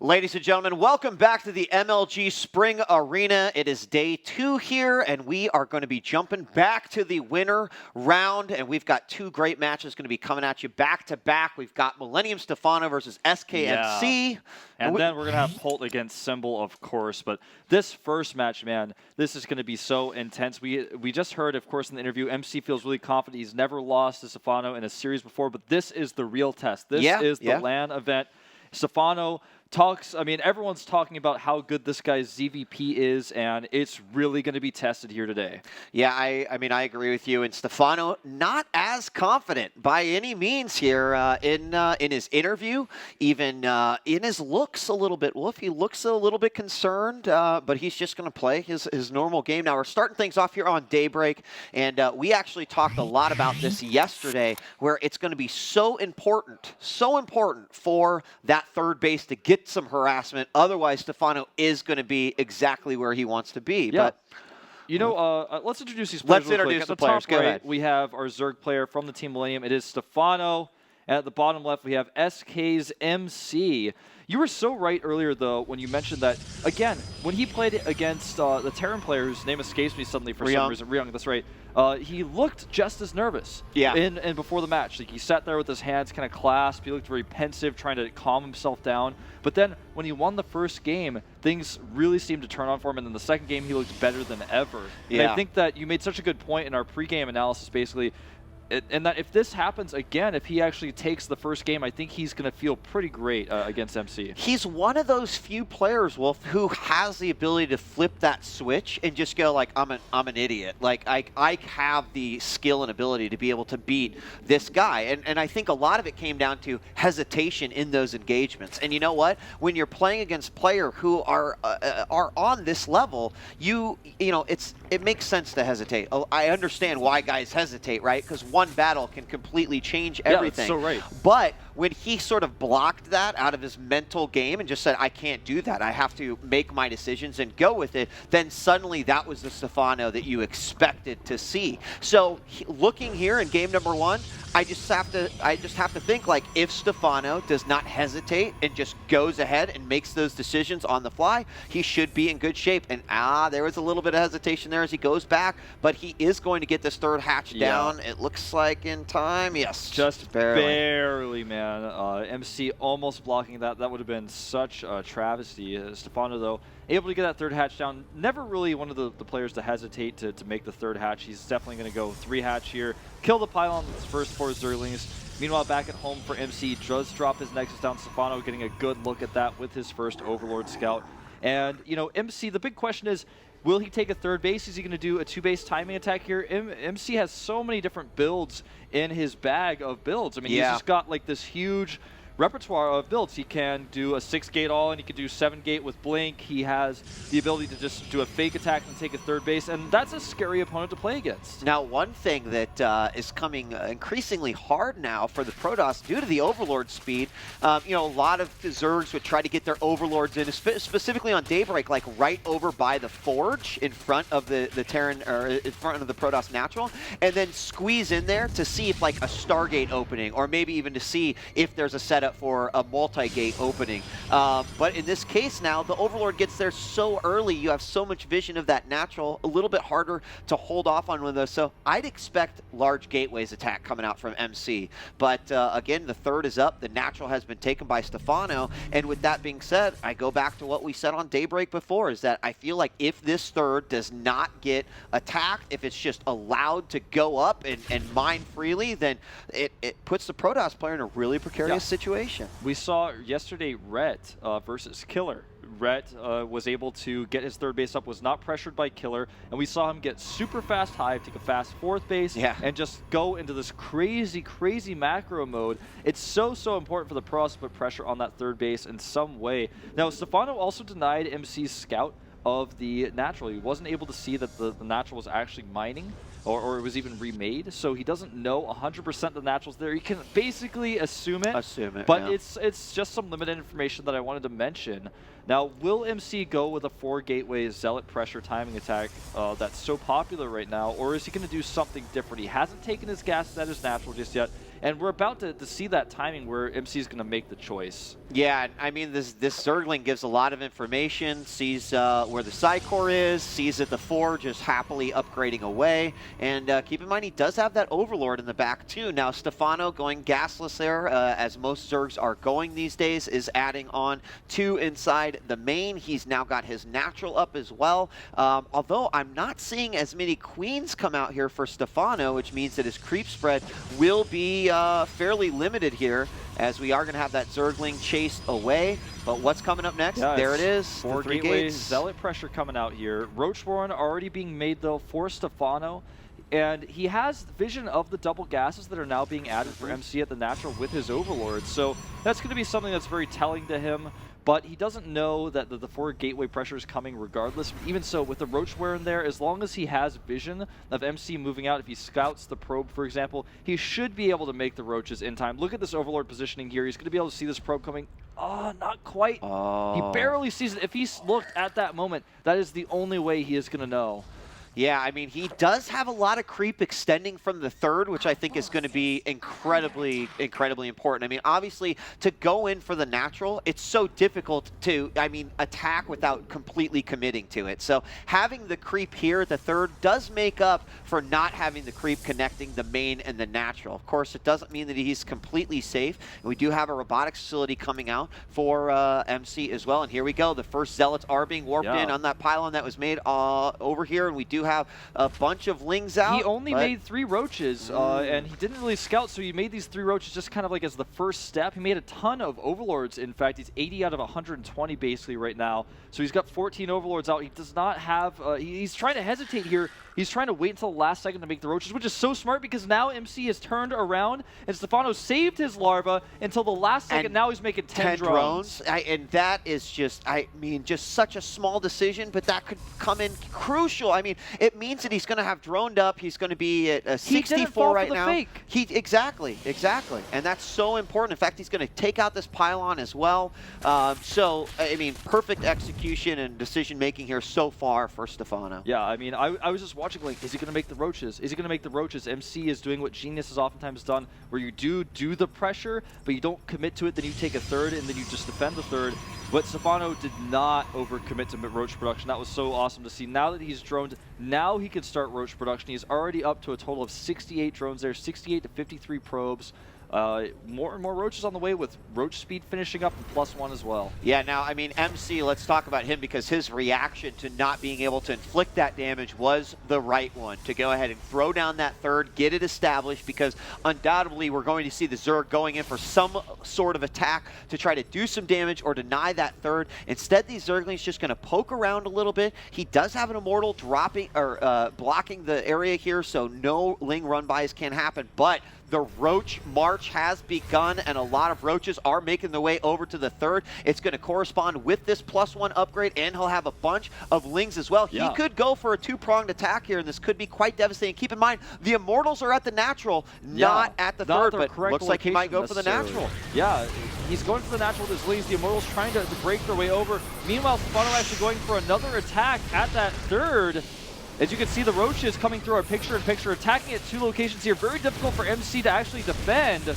Ladies and gentlemen, welcome back to the MLG Spring Arena. It is day 2 here, and we are going to be jumping back to the winter round, and we've got 2 great matches going to be coming at you back-to-back. We've got Millennium Stephano versus SKMC. Yeah. And then we're going to have Holt against Symbol, of course. But this first match, man, this is going to be so intense. We just heard, of course, in the interview, MC feels really confident. He's never lost to Stephano in a series before, but this is the real test. This is the LAN event. Stephano talks, everyone's talking about how good this guy's ZVP is, and it's really going to be tested here today. Yeah, I agree with you. And Stephano, not as confident by any means here in his interview, even in his looks a little bit. Wolf, he looks a little bit concerned, but he's just going to play his normal game. Now, we're starting things off here on Daybreak, and we actually talked a lot about this yesterday, where it's going to be so important for that third base to get some harassment. Otherwise, Stephano is going to be exactly where he wants to be. Yeah. But you know, let's introduce these players. Let's introduce the players. Go ahead. We have our Zerg player from the Team Millennium. It is Stephano. And at the bottom left, we have SK's MC. You were so right earlier, though, when you mentioned that, again, when he played against the Terran player, whose name escapes me suddenly for some reason, Ryung, that's right, he looked just as nervous in before the match. Like, he sat there with his hands kind of clasped. He looked very pensive, trying to calm himself down. But then when he won the first game, things really seemed to turn on for him. And then the second game, he looked better than ever. Yeah. And I think that you made such a good point in our pregame analysis, basically, and that if this happens again, if he actually takes the first game, I think he's going to feel pretty great against MC. He's one of those few players, Wolf, who has the ability to flip that switch and just go like, I'm an idiot. Like, I have the skill and ability to be able to beat this guy. And I think a lot of it came down to hesitation in those engagements. And you know what? When you're playing against players who are on this level, it makes sense to hesitate. I understand why guys hesitate, right? Because one battle can completely change everything. Yeah, that's so right. But when he sort of blocked that out of his mental game and just said, I can't do that, I have to make my decisions and go with it, then suddenly that was the Stephano that you expected to see. So looking here in game number 1, I just have to think, like, if Stephano does not hesitate and just goes ahead and makes those decisions on the fly, he should be in good shape. And there was a little bit of hesitation there as he goes back, but he is going to get this third hatch down. It looks like in time. Yes, just barely, man. MC almost blocking that. That would have been such a travesty. Stephano, though, able to get that third hatch down. Never really one of the players to hesitate to make the third hatch. He's definitely going to go 3 hatch here. Kill the pylon with his first 4 Zerglings. Meanwhile, back at home for MC, does drop his Nexus down. Stephano getting a good look at that with his first Overlord Scout. And, MC, the big question is, will he take a third base? Is he going to do a 2-base timing attack here? MC has so many different builds in his bag of builds. He's just got like this huge repertoire of builds. He can do a 6-gate all, and he can do 7-gate with Blink. He has the ability to just do a fake attack and take a third base, and that's a scary opponent to play against. Now, one thing that is coming increasingly hard now for the Protoss due to the Overlord speed, a lot of Zergs would try to get their Overlords in, specifically on Daybreak, like right over by the Forge in front of the Terran, or in front of the Protoss Natural, and then squeeze in there to see if like a Stargate opening, or maybe even to see if there's a setup for a multi-gate opening. But in this case now, the Overlord gets there so early, you have so much vision of that Natural, a little bit harder to hold off on one of those. So I'd expect large gateways attack coming out from MC. But again, the third is up. The Natural has been taken by Stephano. And with that being said, I go back to what we said on Daybreak before, is that I feel like if this third does not get attacked, if it's just allowed to go up and mine freely, then it puts the Protoss player in a really precarious situation. We saw yesterday Rhett versus Killer. Rhett was able to get his third base up, was not pressured by Killer, and we saw him get super fast hive, take a fast 4th base, and just go into this crazy macro mode. It's so important for the Protoss to put pressure on that third base in some way. Now, Stephano also denied MC's scout of the Natural. He wasn't able to see that the Natural was actually mining, or it was even remade, so he doesn't know 100% the Natural's there. He can basically assume it, but it's just some limited information that I wanted to mention. Now, will MC go with a 4-gateway Zealot pressure timing attack that's so popular right now, or is he going to do something different? He hasn't taken his gas at his Natural just yet, And we're about to see that timing where MC is going to make the choice. Yeah, I mean, this Zergling gives a lot of information, sees where the side core is, sees that the Forge is happily upgrading away, and keep in mind he does have that Overlord in the back too. Now Stephano going gasless there, as most Zergs are going these days, is adding on 2 inside the main. He's now got his natural up as well, although I'm not seeing as many Queens come out here for Stephano, which means that his creep spread will be fairly limited here, as we are going to have that Zergling chased away. But what's coming up next? Yeah, there it is. 4 the 3 gateway gates. Zealot pressure coming out here. Roachborn already being made, though, for Stephano. And he has vision of the double gases that are now being added for MC at the natural with his Overlord. So that's going to be something that's very telling to him. But he doesn't know that the 4 gateway pressure is coming regardless. Even so, with the Roachware in there, as long as he has vision of MC moving out, if he scouts the probe, for example, he should be able to make the Roaches in time. Look at this Overlord positioning here. He's going to be able to see this probe coming. Oh, not quite. Oh. He barely sees it. If he's looked at that moment, that is the only way he is going to know. Yeah, I mean, he does have a lot of creep extending from the 3rd, which I think is going to be incredibly, incredibly important. I mean, obviously, to go in for the natural, it's so difficult to, I mean, attack without completely committing to it. So having the creep here at the 3rd does make up for not having the creep connecting the main and the natural. Of course, it doesn't mean that he's completely safe. And we do have a robotics facility coming out for MC as well. And here we go. The first Zealots are being warped in on that pylon that was made over here. And we do have a bunch of Lings out. He only made 3 Roaches, and he didn't really scout, so he made these 3 Roaches just kind of like as the first step. He made a ton of Overlords, in fact. He's 80 out of 120 basically right now. So he's got 14 Overlords out. He does not have, he's trying to hesitate here. He's trying to wait until the last second to make the Roaches, which is so smart because now MC has turned around and Stephano saved his larva until the last second. And now he's making 10 drones. And that is just, I mean, just such a small decision, but that could come in crucial. I mean, it means that he's going to have droned up. He's going to be at a 64 right now. Exactly. And that's so important. In fact, he's going to take out this pylon as well. So, I mean, perfect execution and decision making here so far for Stephano. Yeah, I mean, I was just watching, like, is he going to make the Roaches? Is he going to make the Roaches? MC is doing what Genius has oftentimes done, where you do the pressure, but you don't commit to it, then you take a 3rd, and then you just defend the 3rd. But Stephano did not overcommit to Roach production. That was so awesome to see. Now that he's droned, now he can start Roach production. He's already up to a total of 68 drones there, 68 to 53 probes. More and more Roaches on the way, with Roach speed finishing up and +1 as well. Yeah, now, I mean, MC, let's talk about him, because his reaction to not being able to inflict that damage was the right one, to go ahead and throw down that 3rd, get it established, because undoubtedly we're going to see the Zerg going in for some sort of attack to try to do some damage or deny that 3rd. Instead, these Zerglings just going to poke around a little bit. He does have an Immortal dropping or blocking the area here, so no Ling run-bys can happen, but the Roach march has begun, and a lot of Roaches are making their way over to the 3rd. It's going to correspond with this +1 upgrade, and he'll have a bunch of Lings as well. Yeah. He could go for a 2-pronged attack here, and this could be quite devastating. Keep in mind, the Immortals are at the natural, not at the 3rd, but looks like he might go for the natural. Yeah, he's going for the natural with his Lings. The Immortals trying to break their way over. Meanwhile, Stephano actually going for another attack at that 3rd. As you can see, the Roaches coming through our picture-in-picture, attacking at 2 locations here. Very difficult for MC to actually defend.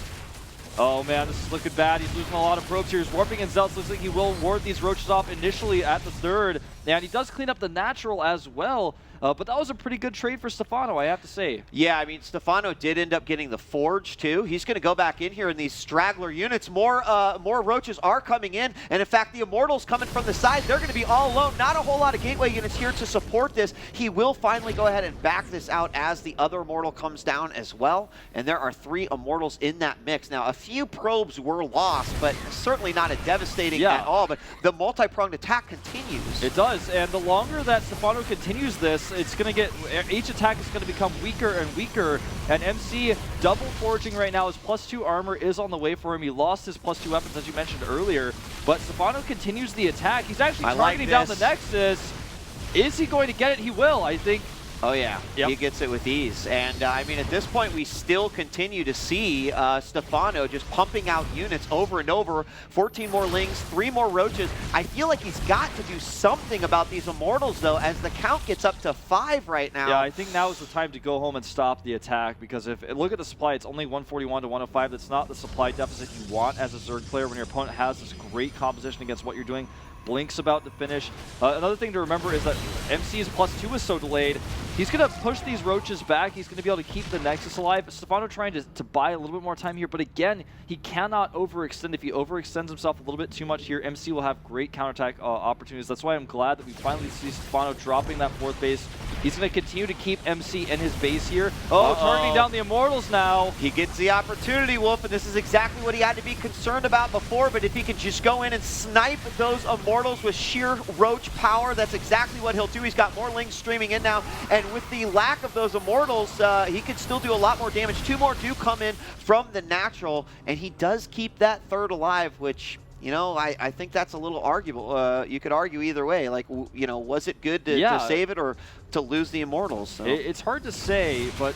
Oh man, this is looking bad. He's losing a lot of probes here. He's warping in Zealots. Looks like he will ward these Roaches off initially at the 3rd. And he does clean up the natural as well. But that was a pretty good trade for Stephano, I have to say. Yeah, I mean, Stephano did end up getting the Forge, too. He's going to go back in here in these straggler units. More Roaches are coming in. And, in fact, the Immortals coming from the side, they're going to be all alone. Not a whole lot of Gateway units here to support this. He will finally go ahead and back this out as the other Immortal comes down as well. And there are 3 Immortals in that mix. Now, a few probes were lost, but certainly not a devastating at all. But the multi-pronged attack continues. It does. And the longer that Stephano continues this, it's going to get, each attack is going to become weaker and weaker, and MC double forging right now. His +2 armor is on the way for him. He lost his +2 weapons, as you mentioned earlier, but Stephano continues the attack. He's actually targeting down the Nexus. Is he going to get it? He will. I think Oh yeah, Yep. he gets it with ease. And I mean, at this point, we still continue to see Stephano just pumping out units over and over. 14 more Lings, 3 more Roaches. I feel like he's got to do something about these Immortals, though, as the count gets up to 5 right now. Yeah, I think now is the time to go home and stop the attack, because if look at the supply, it's only 141 to 105. That's not the supply deficit you want as a Zerg player when your opponent has this great composition against what you're doing. Blink's about to finish. Another thing to remember is that MC's +2 is so delayed. He's going to push these Roaches back. He's going to be able to keep the Nexus alive. Stephano trying to buy a little bit more time here, but again, he cannot overextend. If he overextends himself a little bit too much here, MC will have great counterattack opportunities. That's why I'm glad that we finally see Stephano dropping that 4th base. He's going to continue to keep MC in his base here. Oh, targeting down the Immortals now. He gets the opportunity, Wolf, and this is exactly what he had to be concerned about before, but if he can just go in and snipe those Immortals with sheer Roach power, that's exactly what he'll do. He's got more Lings streaming in now, and with the lack of those Immortals, he could still do a lot more damage. 2 more do come in from the natural, and he does keep that 3rd alive, which, you know, I think that's a little arguable. You could argue either way. Like, you know, was it good to save it or to lose the Immortals? So. It's hard to say, but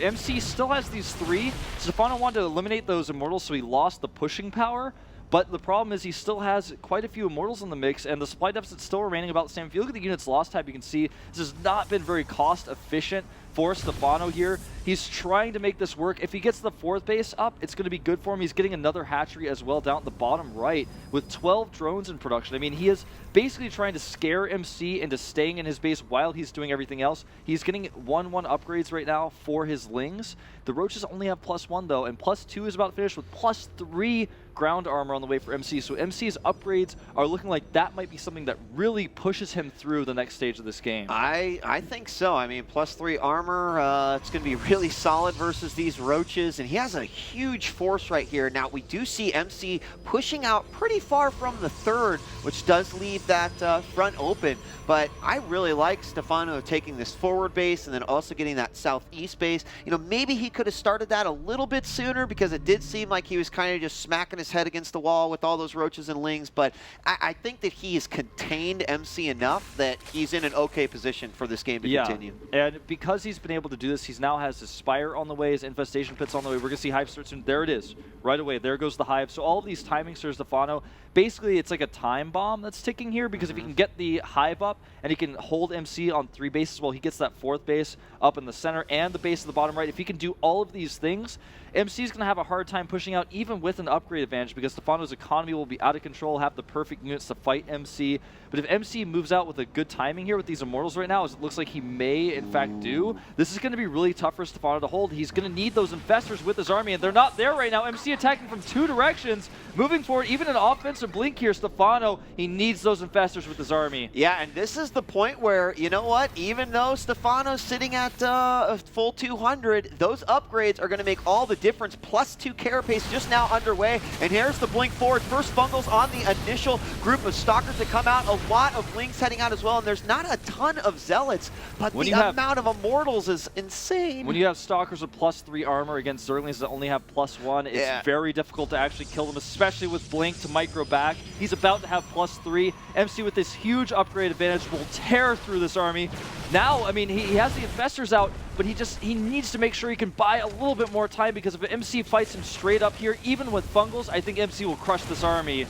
MC still has these 3. Stephano wanted to eliminate those Immortals, so he lost the pushing power. But the problem is he still has quite a few Immortals in the mix, and the supply deficit's still remaining about the same. If you look at the units lost type, you can see this has not been very cost efficient for Stephano here. He's trying to make this work. If he gets the 4th base up, it's going to be good for him. He's getting another hatchery as well down at the bottom right with 12 drones in production. I mean, he is basically trying to scare MC into staying in his base while he's doing everything else. He's getting 1-1 upgrades right now for his Lings. The Roaches only have +1 though, and +2 is about to finish with +3 ground armor on the way for MC. So MC's upgrades are looking like that might be something that really pushes him through the next stage of this game. I think so. I mean, +3 armor, it's going to be really solid versus these Roaches, and he has a huge force right here. Now, we do see MC pushing out pretty far from the 3rd, which does leave that front open, but I really like Stephano taking this forward base and then also getting that southeast base. You know, maybe he could have started that a little bit sooner, because it did seem like he was kind of just smacking his head against the wall with all those Roaches and Lings, but I think that he has contained MC enough that he's in an okay position for this game to continue. And because he's been able to do this, he now has his Spire on the way, his Infestation Pit's on the way. We're going to see Hive start soon. There it is. Right away. There goes the Hive. So all of these timings for Stephano, basically it's like a time bomb that's ticking here, because if he can get the Hive up and he can hold MC on 3 bases, well, he gets that 4th base up in the center and the base at the bottom right. If he can do all of these things, MC is going to have a hard time pushing out even with an upgrade advantage, because Stephano's economy will be out of control, have the perfect units to fight MC. But if MC moves out with a good timing here with these Immortals right now, as it looks like he may in fact do, this is going to be really tough for Stephano to hold. He's going to need those Infestors with his army, and they're not there right now. MC attacking from 2 directions, moving forward, even an offensive blink here. Stephano, he needs those Infestors with his army. Yeah, and this is the point where, you know what, even though Stephano's sitting at a full 200, those upgrades are going to make all the difference. +2 carapace just now underway, and here's the blink forward. First Fungals on the initial group of Stalkers that come out. A lot of Lings heading out as well, and there's not a ton of Zealots, but the amount of Immortals is insane. When you have Stalkers with +3 armor against Zerglings that only have +1, it's very difficult to actually kill them, especially with Blink to micro back. He's about to have +3. MC with this huge upgrade advantage will tear through this army. Now, I mean, he has the Infestors out, but he needs to make sure he can buy a little bit more time, because if MC fights him straight up here, even with Fungals, I think MC will crush this army.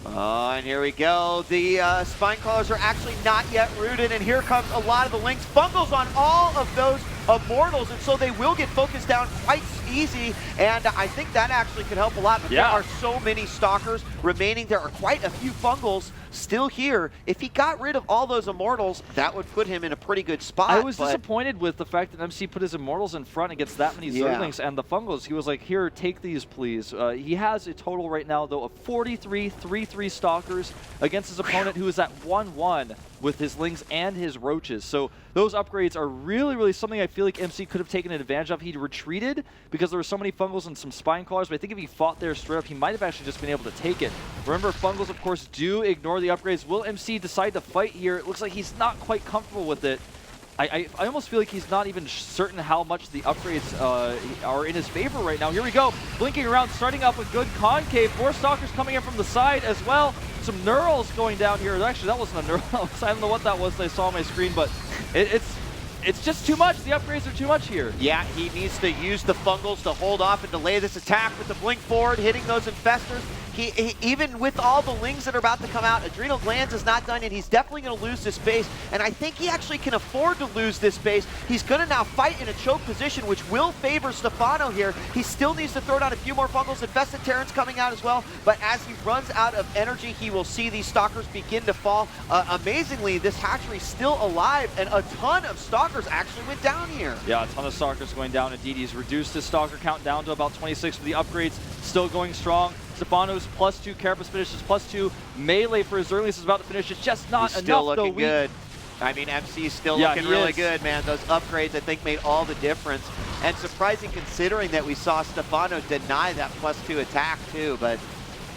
And here we go. The Spinecrawlers are actually not yet rooted, and here comes a lot of the Lings. Fungals on all of those Immortals, and so they will get focused down quite easy, and I think that actually could help a lot, but there are so many Stalkers remaining. There are quite a few Fungals still here. If he got rid of all those Immortals, that would put him in a pretty good spot. I was disappointed with the fact that MC put his Immortals in front against that many Zerglings and the Fungals. He was like, here, take these, please. He has a total right now, though, of 43 3-3 Stalkers against his opponent, who is at 1-1 with his Lings and his Roaches. So those upgrades are really, really something I feel like MC could have taken advantage of. He retreated because there were so many Fungals and some Spinecrawlers, but I think if he fought there straight up, he might have actually just been able to take it. Remember, Fungals, of course, do ignore the upgrades. Will MC decide to fight here? It looks like he's not quite comfortable with it. I almost feel like he's not even certain how much the upgrades are in his favor right now. Here we go, blinking around, starting up a good concave. 4 Stalkers coming in from the side as well. Some Neurals going down here. Actually, that wasn't a Neural. I don't know what that was that I saw on my screen, but it's it's just too much. The upgrades are too much here. Yeah, he needs to use the fungals to hold off and delay this attack with the blink forward, hitting those infestors. He even with all the lings that are about to come out, Adrenal Glands is not done yet. He's definitely going to lose this base, and I think he actually can afford to lose this base. He's going to now fight in a choke position, which will favor Stephano here. He still needs to throw down a few more fungals. Infested Terrans coming out as well, but as he runs out of energy, he will see these Stalkers begin to fall. Amazingly, this hatchery is still alive, and a ton of Stalkers actually went down here. Yeah, a ton of Stalkers going down. Indeed, he's reduced his Stalker count down to about 26 for the upgrades. Still going strong. Stephano's +2, Carapace finishes +2. Melee for his earliest is about to finish. It's just not He's enough, still looking though. good. I mean, MC is still looking really good, man. Those upgrades, I think, made all the difference. And surprising considering that we saw Stephano deny that +2 attack, too. But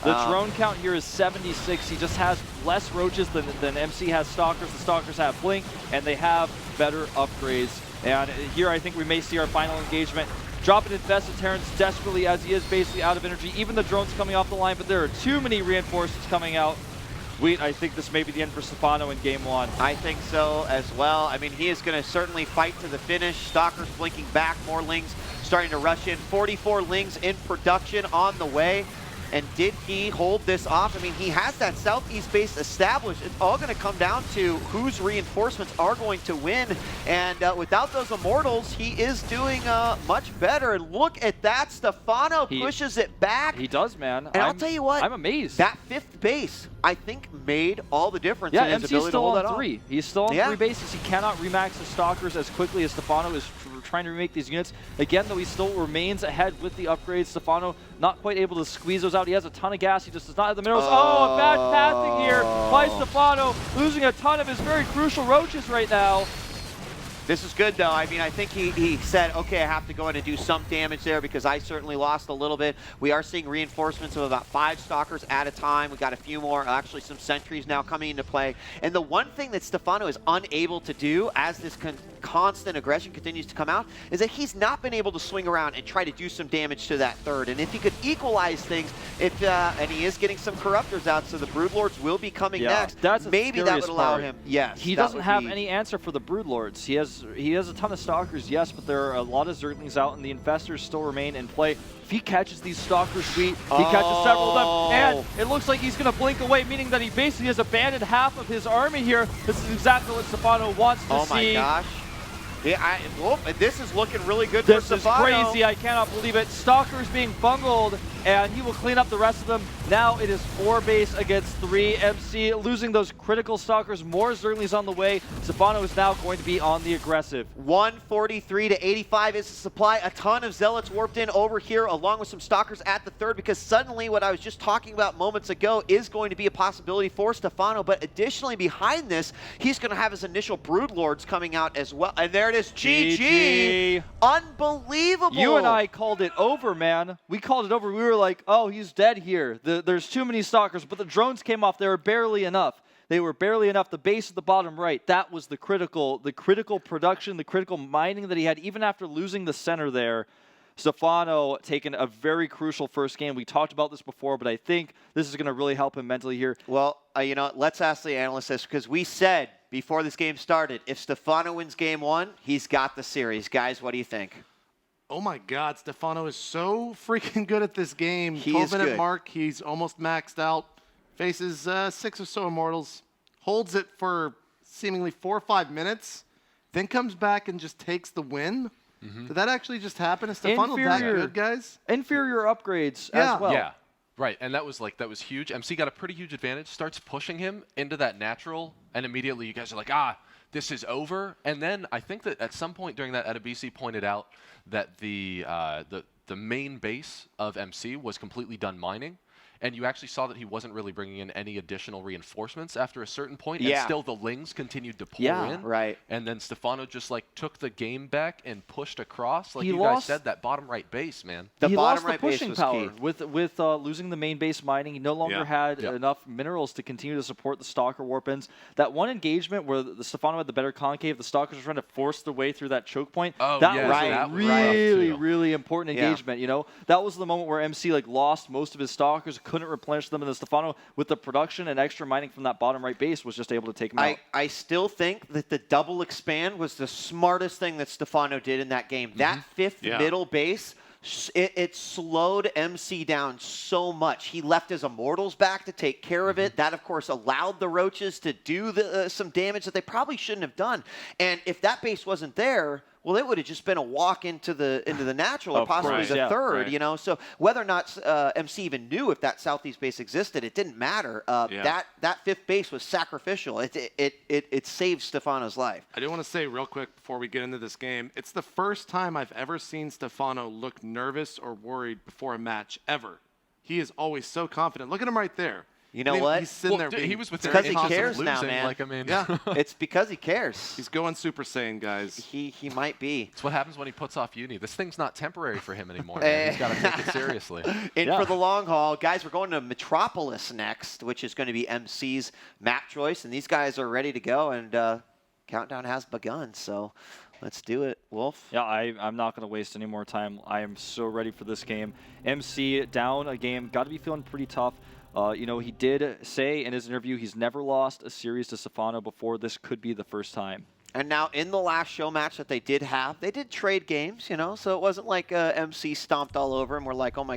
the drone count here is 76. He just has less roaches than MC has Stalkers. The Stalkers have Blink, and they have better upgrades. And here I think we may see our final engagement. Dropping Infested Terrans desperately as he is basically out of energy. Even the drone's coming off the line, but there are too many reinforcements coming out. I think this may be the end for Stephano in game 1. I think so as well. I mean, he is going to certainly fight to the finish. Stalkers blinking back, more lings starting to rush in. 44 lings in production on the way. And did he hold this off? I mean, he has that southeast base established. It's all going to come down to whose reinforcements are going to win. And without those Immortals, he is doing much better. And look at that. Stephano pushes it back. He does, man. And I'll tell you what. I'm amazed. That 5th base, I think, made all the difference in his MC's ability to hold that off. 3. He's still on 3 bases. He cannot remax his Stalkers as quickly as Stephano is trying to remake these units. Again, though, he still remains ahead with the upgrades. Stephano not quite able to squeeze those out. He has a ton of gas. He just does not have the minerals. Oh, a bad passing here by Stephano, losing a ton of his very crucial roaches right now. This is good, though. I mean, I think he said, okay, I have to go in and do some damage there because I certainly lost a little bit. We are seeing reinforcements of about 5 Stalkers at a time. We got a few more, actually some sentries now coming into play. And the one thing that Stephano is unable to do as this constant aggression continues to come out is that he's not been able to swing around and try to do some damage to that 3rd. And if he could equalize things, and he is getting some Corruptors out, so the Broodlords will be coming next. Maybe that would allow him. Yes, he doesn't have any answer for the Broodlords. He has a ton of Stalkers, yes, but there are a lot of Zerglings out, and the Infestors still remain in play. If he catches these Stalkers sweet, he catches several of them, and it looks like he's going to blink away, meaning that he basically has abandoned half of his army here. This is exactly what Stephano wants to see. Oh my gosh. Yeah, this is looking really good for Stephano. This is crazy. I cannot believe it. Stalkers being bungled, and he will clean up the rest of them. Now it is 4 base against 3. MC losing those critical Stalkers. More Zerglings on the way. Stephano is now going to be on the aggressive. 143 to 85 is the supply. A ton of Zealots warped in over here, along with some Stalkers at the 3rd, because suddenly what I was just talking about moments ago is going to be a possibility for Stephano. But additionally, behind this, he's going to have his initial Broodlords coming out as well. And there it is. GG. Unbelievable. You and I called it over, man. We called it over. We were like, oh, he's dead here. There's too many Stalkers, but the drones came off. They were barely enough. They were barely enough. The base at the bottom right, that was the critical production, the critical mining that he had, even after losing the center there. Stephano taking a very crucial first game. We talked about this before, but I think this is going to really help him mentally here. Well, you know, let's ask the analyst this, because we said before this game started, if Stephano wins game 1, he's got the series. Guys, what do you think? Oh my God, Stephano is so freaking good at this game. He 12-minute mark, he's almost maxed out. Faces 6 or so Immortals, holds it for seemingly 4 or 5 minutes, then comes back and just takes the win. Did that actually just happen? Is Stephano that good, guys? Inferior upgrades as well. Yeah, right. And that was huge. MC got a pretty huge advantage, starts pushing him into that natural, and immediately you guys are like, this is over. And then I think that at some point during that, Adebisi pointed out that the main base of MC was completely done mining. And you actually saw that he wasn't really bringing in any additional reinforcements after a certain point, and still the lings continued to pour in. Right. And then Stephano just took the game back and pushed across. Like you guys said, that bottom right base, man. He lost the pushing power with losing the main base mining. He no longer had enough minerals to continue to support the Stalker warp-ins. That one engagement where the Stephano had the better concave, the Stalkers were trying to force their way through that choke point. Oh, that was really important engagement. You know, that was the moment where MC lost most of his Stalkers. couldn't replenish them, and then Stephano, with the production and extra mining from that bottom right base, was just able to take him out. I still think that the double expand was the smartest thing that Stephano did in that game. That fifth middle base, it slowed MC down so much. He left his Immortals back to take care of it. That, of course, allowed the Roaches to do some damage that they probably shouldn't have done. And if that base wasn't there, well, it would have just been a walk into the natural or possibly the third, you know. So whether or not MC even knew if that southeast base existed, it didn't matter. That fifth base was sacrificial. It saved Stephano's life. I do want to say real quick before we get into this game, it's the first time I've ever seen Stephano look nervous or worried before a match, ever. He is always so confident. Look at him right there. You know what? He's sitting there. Dude, he was because he cares now, man. Like, I mean, it's because he cares. He's going Super Saiyan, guys. He might be. It's what happens when he puts off uni. This thing's not temporary for him anymore. Man. He's got to take it seriously. For the long haul. Guys, we're going to Metropolis next, which is going to be MC's map choice. And these guys are ready to go, and countdown has begun. So let's do it. Wolf? Yeah, I'm not going to waste any more time. I am so ready for this game. MC down a game. Got to be feeling pretty tough. You know, he did say in his interview he's never lost a series to Stephano before. This could be the first time. And now in the last show match that they did have, they did trade games, you know, so it wasn't like MC stomped all over him. We're like, oh my God.